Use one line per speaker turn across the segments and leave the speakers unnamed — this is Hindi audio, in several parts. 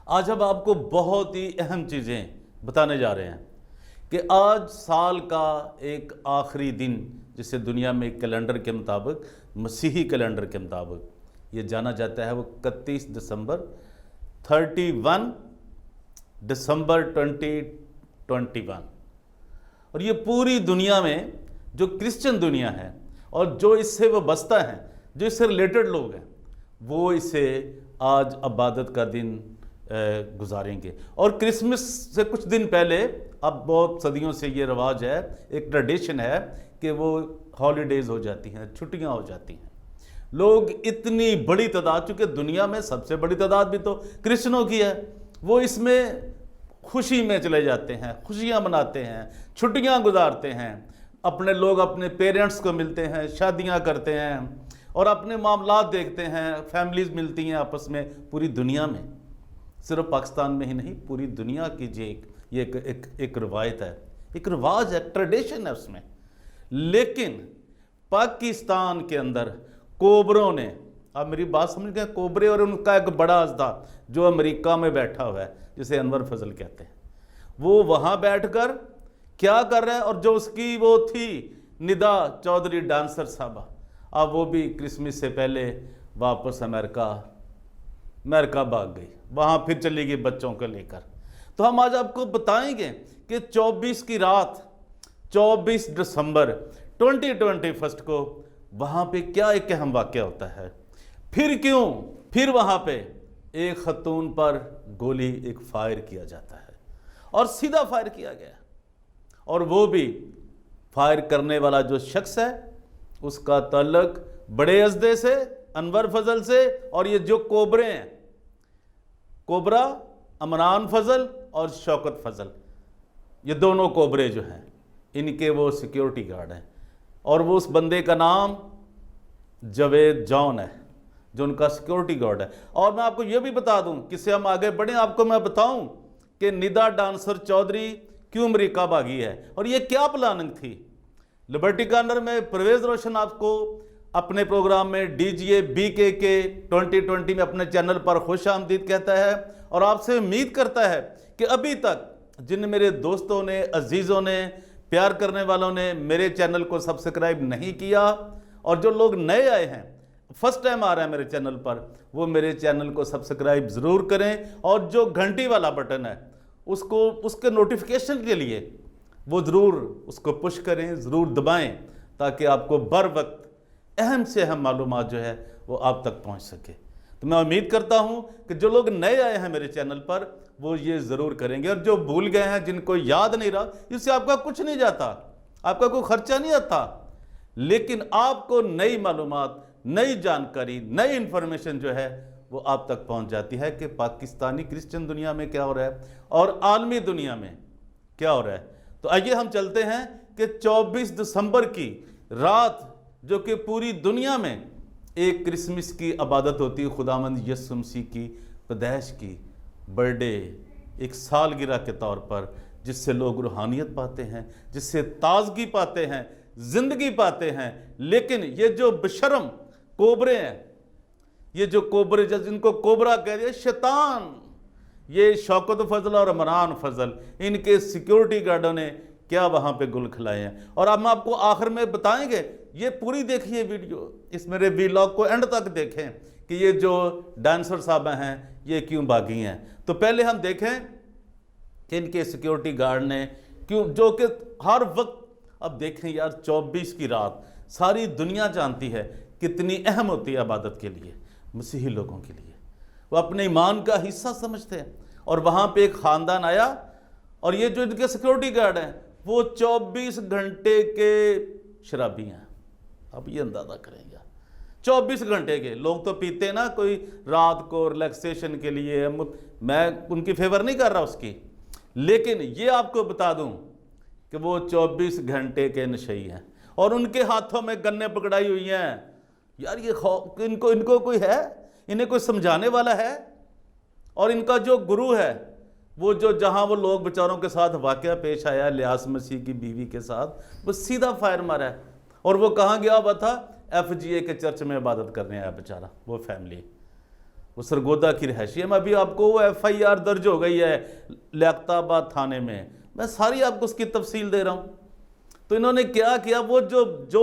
आज हम आपको बहुत ही अहम चीज़ें बताने जा रहे हैं कि आज साल का एक आखिरी दिन, जिसे दुनिया में कैलेंडर के मुताबिक, मसीही कैलेंडर के मुताबिक ये जाना जाता है, वो 31 दिसंबर 31 दिसंबर 2021। और ये पूरी दुनिया में जो क्रिश्चियन दुनिया है और जो इससे वो बसता है, जो इससे रिलेटेड लोग हैं, वो इसे आज इबादत का दिन गुजारेंगे। और क्रिसमस से कुछ दिन पहले, अब बहुत सदियों से ये रिवाज है, एक ट्रेडिशन है कि वो हॉलीडेज़ हो जाती हैं, छुट्टियां हो जाती हैं। लोग इतनी बड़ी तादाद, चूँकि दुनिया में सबसे बड़ी तादाद भी तो क्रिश्चियनों की है, वो इसमें खुशी में चले जाते हैं, खुशियां मनाते हैं, छुट्टियां गुजारते हैं। अपने लोग अपने पेरेंट्स को मिलते हैं, शादियां करते हैं और अपने मामलात देखते हैं, फैमिलीज मिलती हैं आपस में। पूरी दुनिया में, सिर्फ पाकिस्तान में ही नहीं, पूरी दुनिया की ये एक रवायत है, एक रिवाज है, ट्रेडिशन है उसमें। लेकिन पाकिस्तान के अंदर कोबरों ने, आप मेरी बात समझ गए, कोबरे और उनका एक बड़ा अजदा जो अमेरिका में बैठा हुआ है, जिसे अनवर फजल कहते हैं, वो वहाँ बैठकर क्या कर रहे हैं। और जो उसकी वो थी निदा चौधरी डांसर साहबा, अब वो भी क्रिसमस से पहले वापस अमेरिका भाग गई, वहाँ फिर चली गई बच्चों को लेकर। तो हम आज आपको बताएंगे कि 24 की रात, 24 दिसंबर 2021 को वहाँ पे क्या एक अहम वाक़या होता है, फिर वहाँ पे एक खतून पर गोली एक फायर किया जाता है और सीधा फायर किया गया। और वो भी फायर करने वाला जो शख्स है, उसका ताल्लुक बड़े अजदे से, अनवर फजल से, और ये जो कोबरे हैं, कोबरा अमरान फजल और शौकत फजल, ये दोनों कोबरे जो हैं, इनके वो सिक्योरिटी गार्ड हैं। और वो उस बंदे का नाम जावेद जॉन है, जो उनका सिक्योरिटी गार्ड है। और मैं आपको ये भी बता दूं, किससे हम आगे बढ़ें, आपको मैं बताऊं कि निदा डांसर चौधरी क्यों अमेरिका भागी है और ये क्या प्लानिंग थी। लिबर्टी कॉर्नर में परवेज रोशन आपको अपने प्रोग्राम में डीजीए बीके के 2020 में अपने चैनल पर खुश आमदीद कहता है और आपसे उम्मीद करता है कि अभी तक जिन मेरे दोस्तों ने, अजीज़ों ने, प्यार करने वालों ने मेरे चैनल को सब्सक्राइब नहीं किया, और जो लोग नए आए हैं, फर्स्ट टाइम आ रहे हैं मेरे चैनल पर, वो मेरे चैनल को सब्सक्राइब ज़रूर करें। और जो घंटी वाला बटन है, उसको, उसके नोटिफिकेशन के लिए वो ज़रूर उसको पुश करें, ज़रूर दबाएं, ताकि आपको बर वक्त अहम से अहम मालूमात जो है वो आप तक पहुंच सके। तो मैं उम्मीद करता हूं कि जो लोग नए आए हैं मेरे चैनल पर, वो ये ज़रूर करेंगे। और जो भूल गए हैं, जिनको याद नहीं रहा, इससे आपका कुछ नहीं जाता, आपका कोई खर्चा नहीं आता, लेकिन आपको नई मालूमात, नई जानकारी, नई इन्फॉर्मेशन जो है वो आप तक पहुंच जाती है कि पाकिस्तानी क्रिश्चियन दुनिया में क्या हो रहा है और आलमी दुनिया में क्या हो रहा है। तो आइए हम चलते हैं कि 24 दिसंबर की रात, जो कि पूरी दुनिया में एक क्रिसमस की इबादत होती है, खुदावंद यीशु मसीह की पैदाइश की बर्थडे, एक सालगिरह के तौर पर, जिससे लोग रूहानियत पाते हैं, जिससे ताजगी पाते हैं, जिंदगी पाते हैं। लेकिन ये जो बेशर्म कोबरे हैं, ये जो कोबरे, जिनको कोबरा कह दिया, शैतान, ये शौकत फजल और इमरान फजल, इनके सिक्योरिटी गार्डों ने क्या वहाँ पे गुल खिलाए हैं। और अब हम आपको आखिर में बताएंगे, ये पूरी देखिए वीडियो, इस मेरे वीलॉग को एंड तक देखें कि ये जो डांसर साहब हैं ये क्यों भागी हैं। तो पहले हम देखें कि इनके सिक्योरिटी गार्ड ने क्यों, जो कि हर वक्त, अब देखें यार, 24 की रात सारी दुनिया जानती है कितनी अहम होती है इबादत के लिए, मसीही लोगों के लिए, वो अपने ईमान का हिस्सा समझते हैं। और वहाँ पे एक ख़ानदान आया, और ये जो इनके सिक्योरिटी गार्ड हैं वो 24 घंटे के शराबी हैं। अब ये अंदाज़ा करें यार, 24 घंटे के। लोग तो पीते हैं ना, कोई रात को रिलैक्सेशन के लिए, मैं उनकी फेवर नहीं कर रहा उसकी, लेकिन ये आपको बता दूं कि वो 24 घंटे के नशई हैं और उनके हाथों में गन्ने पकड़ाई हुई हैं। यार ये इनको कोई है, इन्हें कोई समझाने वाला है। और इनका जो गुरु है, वो जो जहां वो लोग बेचारों के साथ वाकया पेश आया, लियास मसीह की बीवी के साथ, वो सीधा फायर मारा है। और वो कहाँ गया हुआ था, FGA के चर्च में इबादत करने आया बेचारा, वो फैमिली। वो सरगोदा की रहायशी है। मैं अभी आपको वो FIR दर्ज हो गई है लियाकताबाद थाने में, मैं सारी आपको उसकी तफसील दे रहा हूँ। तो इन्होंने क्या किया, वो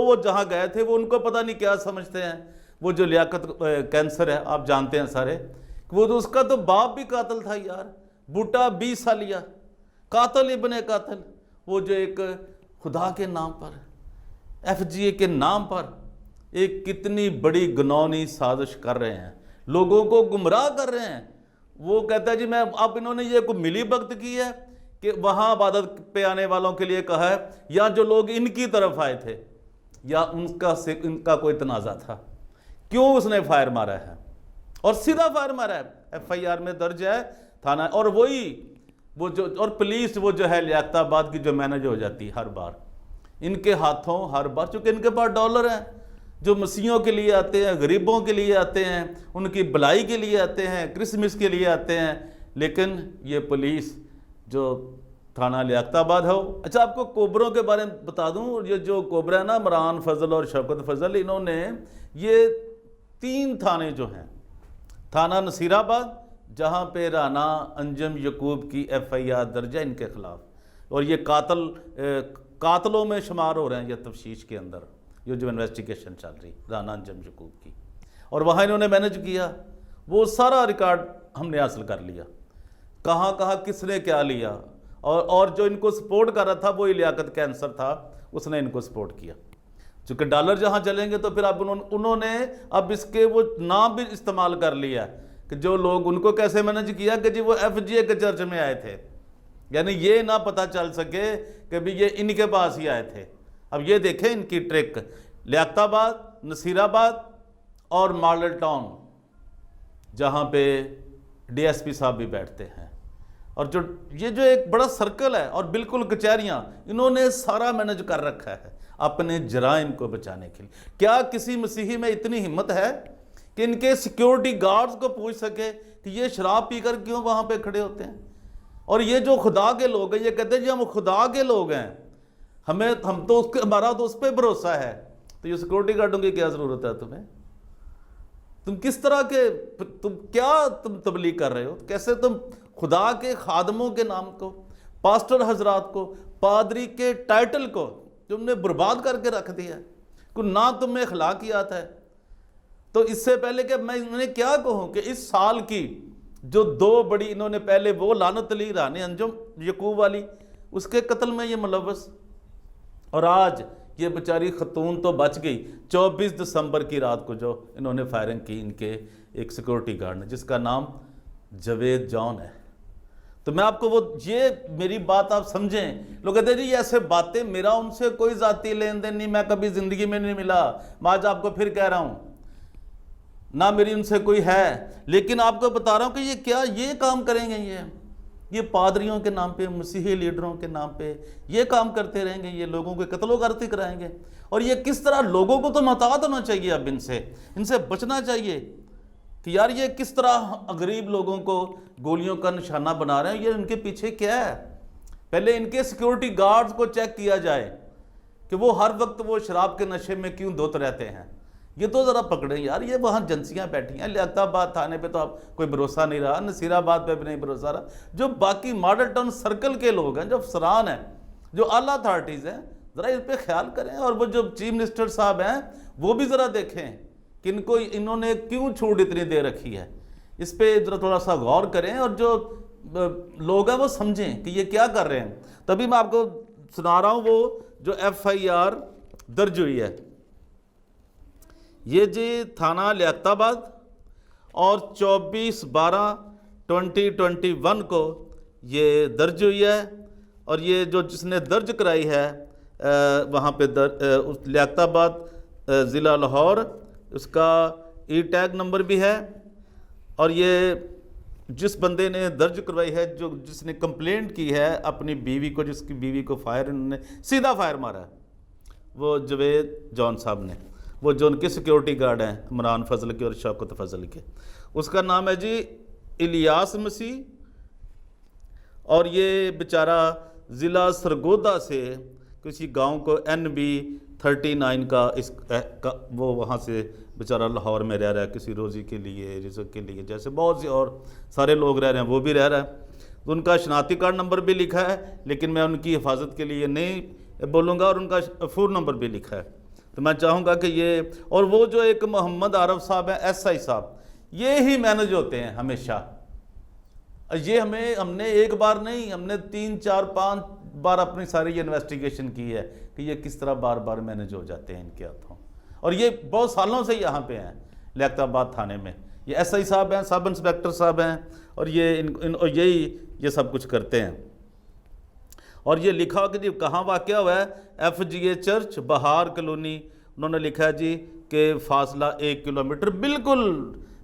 वो जहाँ गए थे वो उनको पता नहीं क्या समझते हैं। वो जो लियाकत कैंसर है आप जानते हैं सारे, वो तो उसका तो बाप भी कातिल था यार, बूटा 20 सालिया, कातिल इब्ने कातिल। वो जो एक खुदा के नाम पर, FGA के नाम पर एक कितनी बड़ी घिनौनी साजिश कर रहे हैं, लोगों को गुमराह कर रहे हैं। वो कहता है जी मैं, अब इन्होंने ये को मिली भगत की है कि वहाँ इबादत पे आने वालों के लिए कहा है, या जो लोग इनकी तरफ आए थे या इनका कोई तनाज़ा था, क्यों उसने फायर मारा है, और सीधा फायर मारा है। FIR में दर्ज है थाना। और वो जो और पुलिस वो जो है लियाकताबाद की जो मैनेज हो जाती है हर बार इनके हाथों, हर बार, चूँकि इनके पास डॉलर हैं जो मसीहों के लिए आते हैं, गरीबों के लिए आते हैं, उनकी भलाई के लिए आते हैं, क्रिसमस के लिए आते हैं। लेकिन ये पुलिस जो थाना लियाकताबाद हो। अच्छा, आपको कोबरों के बारे में बता दूं, ये जो कोबरा है ना, इमरान फजल और शौकत फजल, इन्होंने ये 3 थाने जो हैं, थाना नसीराबाद जहाँ पे राना अंजम यकूब की FIR दर्ज है इनके खिलाफ, और ये कातलों में शुमार हो रहे हैं ये तफ्तीश के अंदर, ये जो इन्वेस्टिगेशन चल रही राना अंजम यकूब की। और वहाँ इन्होंने मैनेज किया, वो सारा रिकॉर्ड हमने हासिल कर लिया, कहाँ कहाँ किसने क्या लिया। और जो इनको सपोर्ट कर रहा था वो लियाकत कैंसर था, उसने इनको सपोर्ट किया। चूँकि डॉलर जहाँ चलेंगे तो फिर अब उन्होंने अब इसके वो नाम भी इस्तेमाल कर लिया कि जो लोग, उनको कैसे मैनेज किया कि जी वो FGA के चर्च में आए थे, यानी ये ना पता चल सके कि भी ये इनके पास ही आए थे। अब ये देखें इनकी ट्रिक, लियाकताबाद, नसीराबाद और मॉडल टाउन जहाँ पे DSP साहब भी बैठते हैं, और जो ये जो एक बड़ा सर्कल है, और बिल्कुल कचहरियाँ, इन्होंने सारा मैनेज कर रखा है अपने जराइम को बचाने के लिए। क्या किसी मसीही में इतनी हिम्मत है कि इनके सिक्योरिटी गार्ड्स को पूछ सके कि ये शराब पीकर क्यों वहाँ पे खड़े होते हैं? और ये जो खुदा के लोग हैं, ये कहते हैं जी हम खुदा के लोग हैं, हम तो उसके, हमारा तो उस पर भरोसा है। तो ये सिक्योरिटी गार्डों की क्या ज़रूरत है तुम्हें? तुम किस तरह के, तुम तबलीग कर रहे हो? कैसे तुम खुदा के खादमों के नाम को, पास्टर हजरात को, पादरी के टाइटल को तुमने बर्बाद करके रख दिया, कोई ना तुम्हें अखलाकियात है। तो इससे पहले कि मैं इन्होंने क्या कहूँ कि इस साल की जो 2 बड़ी, इन्होंने पहले वो लानत ली रानी अंजुम यकूब वाली, उसके कत्ल में ये मुलव्वस, और आज ये बेचारी खतून तो बच गई। 24 दिसंबर की रात को जो इन्होंने फायरिंग की इनके एक सिक्योरिटी गार्ड ने, जिसका नाम जवेद जॉन है। तो मैं आपको ये मेरी बात आप समझें। लोग कहते हैं जी ऐसे बातें, मेरा उनसे कोई जाती लेन देन नहीं, मैं कभी ज़िंदगी में नहीं मिला, मैं आज आपको फिर कह रहा हूँ, ना मेरी उनसे कोई है, लेकिन आपको बता रहा हूँ कि ये क्या ये काम करेंगे, ये पादरियों के नाम पे, मसीही लीडरों के नाम पे ये काम करते रहेंगे, ये लोगों के कत्लो-गारती कराएंगे। और ये किस तरह, लोगों को तो महतात होना चाहिए, अब इनसे बचना चाहिए कि यार ये किस तरह गरीब लोगों को गोलियों का निशाना बना रहे हैं, ये इनके पीछे क्या है। पहले इनके सिक्योरिटी गार्ड्स को चेक किया जाए कि वो हर वक्त वो शराब के नशे में क्यों धुत रहते हैं, ये तो ज़रा पकड़े यार। ये वहाँ एजेंसियाँ बैठी हैं, लियाकताबाद थाने पे तो अब कोई भरोसा नहीं रहा, नसीराबाद पे भी नहीं भरोसा रहा। जो बाकी मॉडल टाउन सर्कल के लोग हैं, जो अफसरान हैं, जो आला अथॉरिटीज़ हैं, ज़रा इस पर ख्याल करें। और वो जो चीफ मिनिस्टर साहब हैं वो भी ज़रा देखें कि इन्होंने क्यों छूट इतनी दे रखी है, इस पर ज़रा थोड़ा सा गौर करें, और जो लोग हैं वो समझें कि ये क्या कर रहे हैं। तभी मैं आपको सुना रहा हूँ वो जो FIR दर्ज हुई है, ये जी थाना लियाकताबाद, और 24/12/2021 को ये दर्ज हुई है। और ये जो जिसने दर्ज कराई है वहाँ पे लियाकताबाद ज़िला लाहौर, उसका E-टैग नंबर भी है। और ये जिस बंदे ने दर्ज करवाई है, जिसने कंप्लेंट की है अपनी बीवी को, जिसकी बीवी को इन्होंने सीधा फायर मारा है, वो जवेद जॉन साहब ने, वो जो उनके सिक्योरिटी गार्ड हैं इमरान फजल के और शौकत फजल के। उसका नाम है जी इलियास मसीह, और ये बेचारा ज़िला सरगोदा से किसी गांव को NB39 का वो वहाँ से बेचारा लाहौर में रह रहा है किसी रोज़ी के लिए, रिज़्क़ के लिए, जैसे बहुत से और सारे लोग रह रहे हैं, वो भी रह रहा है। तो उनका शनाख्ती कार्ड नंबर भी लिखा है, लेकिन मैं उनकी हिफाजत के लिए नहीं बोलूँगा, और उनका फ़ोन नंबर भी लिखा है। तो मैं चाहूँगा कि ये, और वो जो एक मोहम्मद आरफ साहब हैं, SI साहब, ये ही मैनेज होते हैं हमेशा। ये हमने एक बार नहीं, हमने 3 4 5 बार अपनी सारी ये इन्वेस्टिगेशन की है कि ये किस तरह बार बार मैनेज हो जाते हैं इनके हाथों। और ये बहुत सालों से यहाँ पे हैं लियाकताबाद थाने में। ये SI साहब हैं, सब इंस्पेक्टर साहब हैं, और यही ये सब कुछ करते हैं। और ये लिखा हो कि जी कहाँ वाक़या हुआ है, FGA चर्च बहार कॉलोनी, उन्होंने लिखा है जी कि फासला 1 किलोमीटर बिल्कुल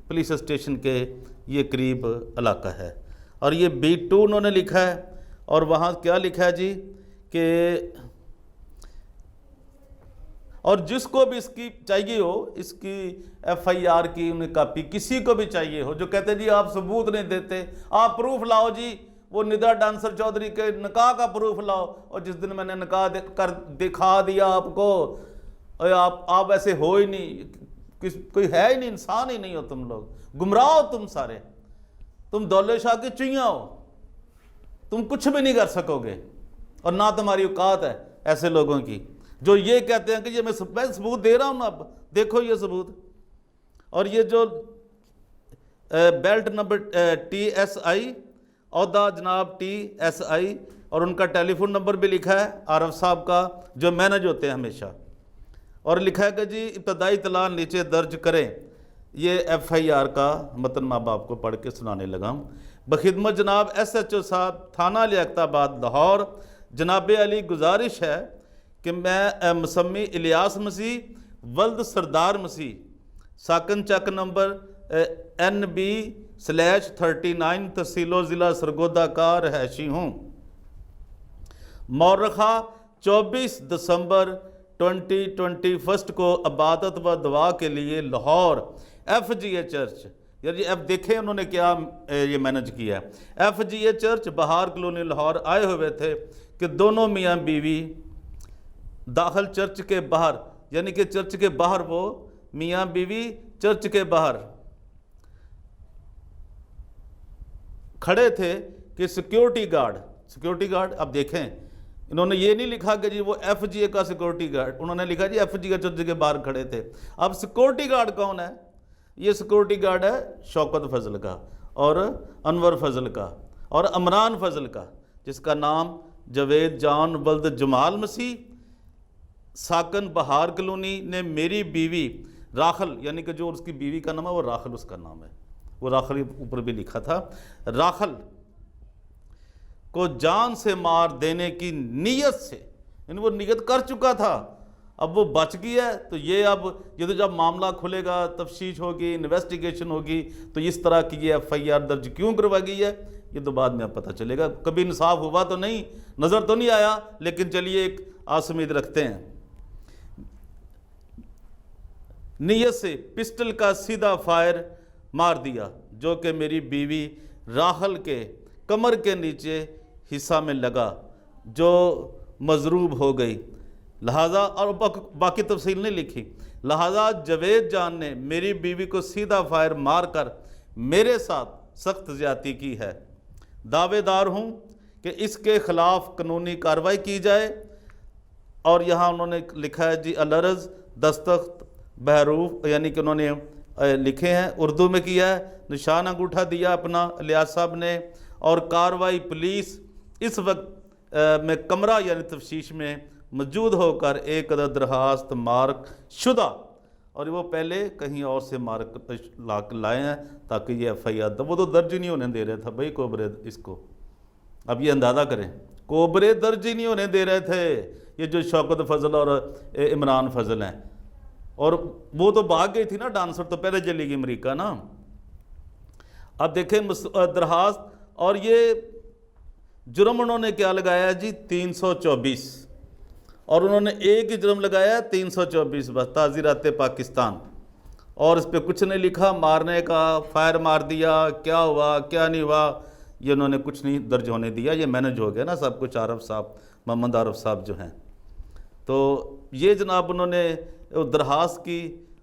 पुलिस स्टेशन के ये करीब इलाका है। और ये B2 उन्होंने लिखा है, और वहाँ क्या लिखा है जी कि और जिसको भी इसकी चाहिए हो, इसकी FIR की उन्हें कापी किसी को भी चाहिए हो, जो कहते जी आप सबूत नहीं देते, आप प्रूफ लाओ जी, वो निदा डांसर चौधरी के निकाह का प्रूफ लाओ, और जिस दिन मैंने निकाह कर दिखा दिया आपको, और आप ऐसे हो ही नहीं, कोई है ही नहीं, इंसान ही नहीं हो तुम लोग, गुमराह हो तुम सारे, तुम दौलत शाह की चुइयाँ हो, तुम कुछ भी नहीं कर सकोगे, और ना तुम्हारी औकात है ऐसे लोगों की जो ये कहते हैं कि ये मैं सबूत दे रहा हूँ ना, अब देखो ये सबूत। और ये जो बेल्ट नंबर TSI, औहदा जनाब TSI, और उनका टेलीफोन नंबर भी लिखा है आरफ साहब का, जो मैनेज होते हैं हमेशा। और लिखा है कि जी इब्तदाई इत्तला नीचे दर्ज करें। ये FIR का मतन मैं बाप को पढ़ के सुनाने लगा हूँ। बखिदमत जनाब SHO साहब थाना लियाकताबाद लाहौर, जनाब अली गुजारिश है कि मैं मुसम्मी इलियास मसीह वल्द सरदार मसीह, साकन चक नंबर NB/39 तहसीलो ज़िला सरगोदा का रहायशी हूँ। मौरखा 24 दिसंबर 2021 को इबादत व दुआ के लिए लाहौर FGA चर्च, यार ये अब देखें उन्होंने क्या ये मैनेज किया है। FGA चर्च बहार कॉलोनी लाहौर आए हुए थे कि दोनों मियाँ बीवी दाखिल चर्च के बाहर, यानी कि चर्च के बाहर वो मियाँ बीवी चर्च के बाहर खड़े थे कि सिक्योरिटी गार्ड, अब देखें इन्होंने ये नहीं लिखा कि जी वो FGA का सिक्योरिटी गार्ड, उन्होंने लिखा जी FGA चर्च के बाहर खड़े थे। अब सिक्योरिटी गार्ड कौन है? ये सिक्योरिटी गार्ड है शौकत फजल का, और अनवर फजल का, और अमरान फजल का, जिसका नाम जवेद जान वल्द जमाल मसीह, साकन बहार कॉलोनी ने मेरी बीवी राखल, यानी कि जो उसकी बीवी का नाम है वो राखल उसका नाम है, वो राखल ऊपर भी लिखा था, राखल को जान से मार देने की नीयत से, यानी वो नीयत कर चुका था, अब वो बच गया है। तो ये तो जब मामला खुलेगा, तफ्तीश होगी, इन्वेस्टिगेशन होगी, तो इस तरह की ये FIR दर्ज क्यों करवा गई है ये तो बाद में पता चलेगा। कभी इंसाफ हुआ तो नहीं, नज़र तो नहीं आया, लेकिन चलिए एक आस उम्मीद रखते हैं। नीयत से पिस्टल का सीधा फायर मार दिया, जो कि मेरी बीवी राहल के कमर के नीचे हिस्सा में लगा, जो मजरूब हो गई। लिहाजा, और बाकी तफसील नहीं लिखी, लिहाजा जवेद जान ने मेरी बीवी को सीधा फायर मारकर मेरे साथ सख्त ज़्यादती की है। दावेदार हूँ कि इसके ख़िलाफ़ कानूनी कार्रवाई की जाए। और यहाँ उन्होंने लिखा है जी अलरज दस्तखत बहरूफ, यानी कि उन्होंने लिखे हैं, उर्दू में किया है, निशान अंगूठा दिया अपना इलियास साहब ने। और कार्रवाई पुलिस इस वक्त में कमरा यानी तफ्तीश में मौजूद होकर एक अदद दरखास्त मार्क शुदा, और वो पहले कहीं और से मार्क लाए हैं ताकि ये FIR, वो तो दर्ज ही नहीं होने दे रहे थे भाई कोबरे इसको। अब ये अंदाज़ा करें, कोबरे दर्ज ही नहीं होने दे रहे थे ये जो शौकत फजल और इमरान फजल हैं। और वो तो भाग गई थी ना डांसर, तो पहले चली गई अमेरिका ना। अब देखें दरखास्त, और ये जुर्म उन्होंने क्या लगाया है जी 324, और उन्होंने एक ही जुर्म लगाया 324 बस, ताज़ीरात पाकिस्तान, और इस पर कुछ नहीं लिखा मारने का, फायर मार दिया, क्या हुआ क्या नहीं हुआ, ये उन्होंने कुछ नहीं दर्ज होने दिया। ये मैनेज हो गया ना सब कुछ, आरफ साहब, मोहम्मद आरफ साहब जो हैं। तो ये जनाब उन्होंने दरखास्त की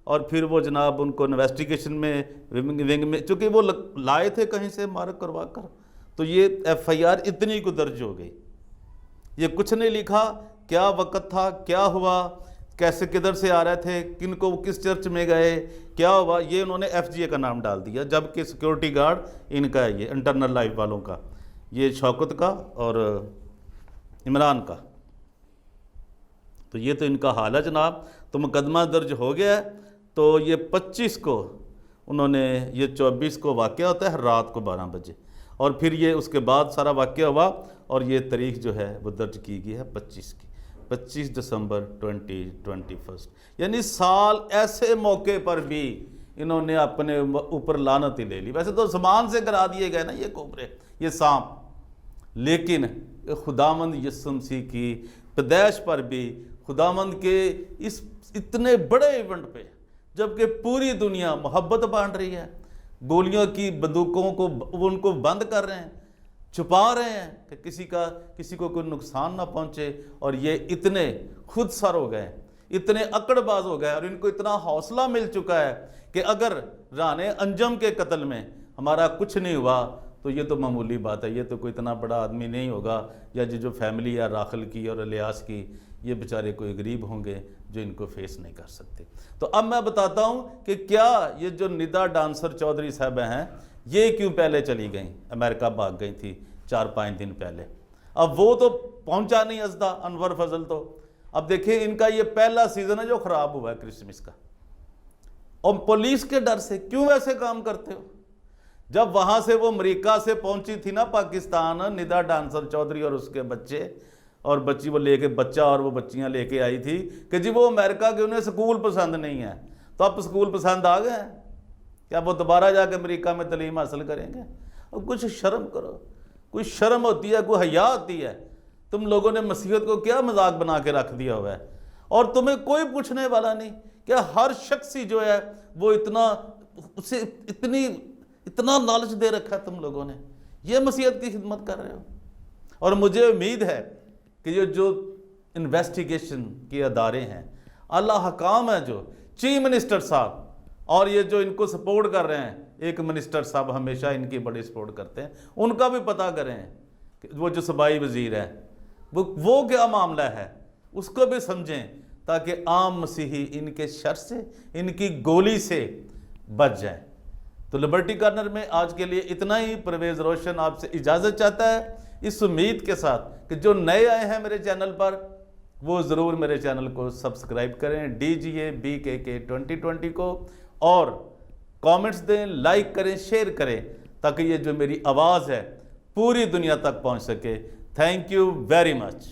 और फिर वो जनाब उनको इन्वेस्टिगेशन में विंग में, चूँकि वो लाए थे कहीं से मार्क करवा कर, तो ये FIR इतनी को दर्ज हो गई। ये कुछ नहीं लिखा क्या वक़्त था, क्या हुआ, कैसे किधर से आ रहे थे, किन को किस चर्च में गए, क्या हुआ, ये उन्होंने FGA का नाम डाल दिया, जबकि सिक्योरिटी गार्ड इनका है, ये इंटरनल लाइफ वालों का, ये शौकत का और इमरान का। तो ये तो इनका हाल है जनाब। तो मुकदमा दर्ज हो गया है। तो ये 25 को उन्होंने, ये 24 को वाक़या होता है रात को 12 बजे, और फिर ये उसके बाद सारा वाक़या हुआ और ये तारीख जो है वो दर्ज की गई है 25 की, 25 दिसंबर 2021। यानी साल ऐसे मौके पर भी इन्होंने अपने ऊपर लानत ही ले ली। वैसे तो आसमान से गिरा दिए गए ना ये कोबरे, ये सांप, लेकिन खुदावंद यीशु मसीह की पैदाइश पर भी, खुदावंद के इस इतने बड़े इवेंट पे, जबकि पूरी दुनिया मोहब्बत बांट रही है, गोलियों की बंदूकों को उनको बंद कर रहे हैं, छुपा रहे हैं कि किसी को कोई नुकसान ना पहुंचे, और ये इतने खुद सर हो गए, इतने अकड़बाज हो गए, और इनको इतना हौसला मिल चुका है कि अगर राने अंजम के कत्ल में हमारा कुछ नहीं हुआ तो ये तो मामूली बात है, ये तो कोई इतना बड़ा आदमी नहीं होगा, या जो फैमिली है राखल की और इलियास की, ये बेचारे कोई गरीब होंगे जो इनको फेस नहीं कर सकते। तो अब मैं बताता हूँ कि क्या ये जो निदा डांसर चौधरी साहब हैं, ये क्यों पहले चली गई, अमेरिका भाग गई थी 4-5 दिन पहले। अब वो तो पहुंचा नहीं असदा अनवर फजल, तो अब देखिए इनका ये पहला सीजन है जो खराब हुआ है क्रिसमस का, और पुलिस के डर से। क्यों ऐसे काम करते हो? जब वहां से वो अमेरिका से पहुंची थी ना पाकिस्तान, निदा डांसर चौधरी और उसके बच्चे और बच्ची, वो लेके बच्चा और वो बच्चियां लेके आई थी कि जी वो अमेरिका के, उन्हें स्कूल पसंद नहीं है, तो अब स्कूल पसंद आ गए हैं, क्या वो दोबारा जाके अमेरिका में तालीम हासिल करेंगे? और कुछ शर्म करो, कोई शर्म होती है, कोई हया होती है। तुम लोगों ने मसीहत को क्या मजाक बना के रख दिया हुआ है, और तुम्हें कोई पूछने वाला नहीं। क्या हर शख्स ही जो है वो इतना, उसे इतना लालच दे रखा है तुम लोगों ने, ये मसीहत की खिदमत कर रहे हो। और मुझे उम्मीद है कि ये जो इन्वेस्टिगेशन के अदारे हैं, अल्लाह हकाम है, जो चीफ मिनिस्टर साहब और ये जो इनको सपोर्ट कर रहे हैं, एक मिनिस्टर साहब हमेशा इनकी बड़ी सपोर्ट करते हैं, उनका भी पता करें कि वो जो सूबाई वजीर है वो क्या मामला है, उसको भी समझें, ताकि आम मसीही इनके शर से, इनकी गोली से बच जाए। तो लिबर्टी कॉर्नर में आज के लिए इतना ही। परवेज़ रोशन आपसे इजाज़त चाहता है, इस उम्मीद के साथ कि जो नए आए हैं मेरे चैनल पर वो ज़रूर मेरे चैनल को सब्सक्राइब करें, DGA BKK 2020 को, और कमेंट्स दें, लाइक करें, शेयर करें, ताकि ये जो मेरी आवाज़ है पूरी दुनिया तक पहुंच सके। Thank you very much.